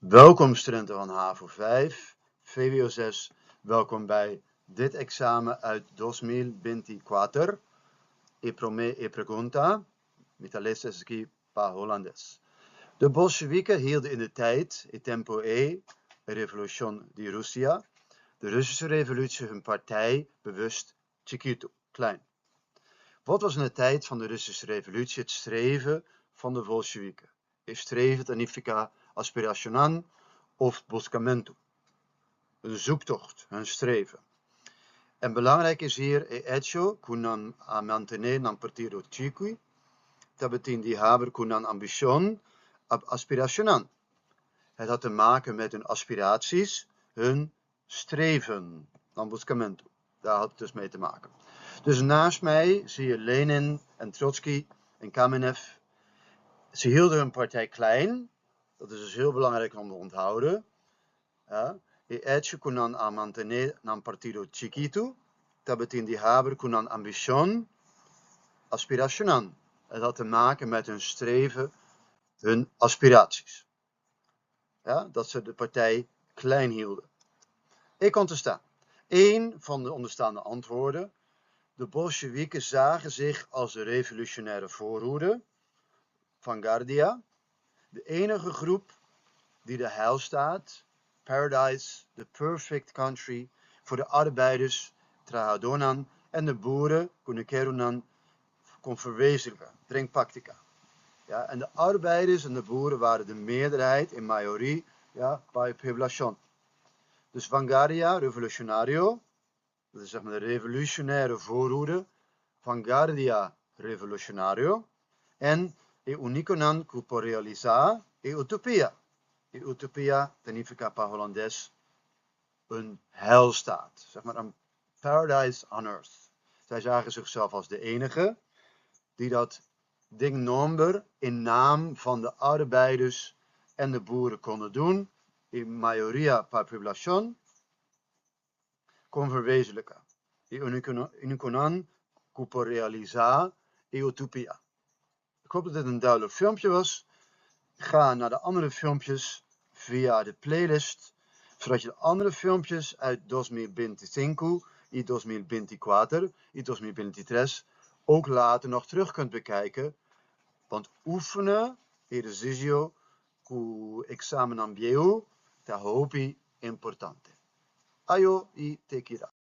Welkom studenten van HAVO 5, VWO 6. Welkom bij dit examen uit 2024. E prome e pregunta, Mitalese ski pa Hollandes. De Bolsjewieken hielden in de tijd, tempo revolution di Russia, de Russische revolutie hun partij bewust Chiquito, klein. Wat was in de tijd van de Russische revolutie het streven van de Bolsjewieken? Is streven significa aspiracionan of buscamento. Een zoektocht, een streven. En belangrijk is hier hecho con a mantener un partido chiqui, tabetin die haber con un ambition aspiracionan. Het had te maken met hun aspiraties, hun streven, dan buscamento. Daar had het dus mee te maken. Dus naast mij zie je Lenin en Trotsky en Kamenev. Ze hielden hun partij klein. Dat is dus heel belangrijk om te onthouden. Ja. E hecho con a mantener un partido chiquito, tabetin die haber con un ambition aspiracionan. Het had te maken met hun streven, hun aspiraties. Ja, dat ze de partij klein hielden. Ik contesta. 1 van de onderstaande antwoorden. De Bolsjewieken zagen zich als de revolutionaire voorhoede van Gardia. De enige groep die de heilstaat, paradise, the perfect country, voor de arbeiders, trahadonan, en de boeren, kunekerunan, kon verwezenlijken, drinkpraktica. Ja, en de arbeiders en de boeren waren de meerderheid in majorie, ja, bij población. Dus Vanguardia Revolucionario, dat is zeg maar de revolutionaire voorhoede, Vanguardia Revolucionario, en e uniconan cupo realiza e utopia. E utopia significa pa Hollandes een heilstaat, zeg maar een paradise on earth. Zij zagen zichzelf als de enige die dat ding nomber in naam van de arbeiders en de boeren konden doen, in majoria pa población, kon verwezenlijken. E uniconan cupo realiza e utopia. Ik hoop dat dit een duidelijk filmpje was. Ga naar de andere filmpjes via de playlist, zodat je de andere filmpjes uit 2025, y 2024, y 2023 ook later nog terug kunt bekijken. Want oefenen ejercicio cu examen ambieu te hopi importante. Ayo y te quiera.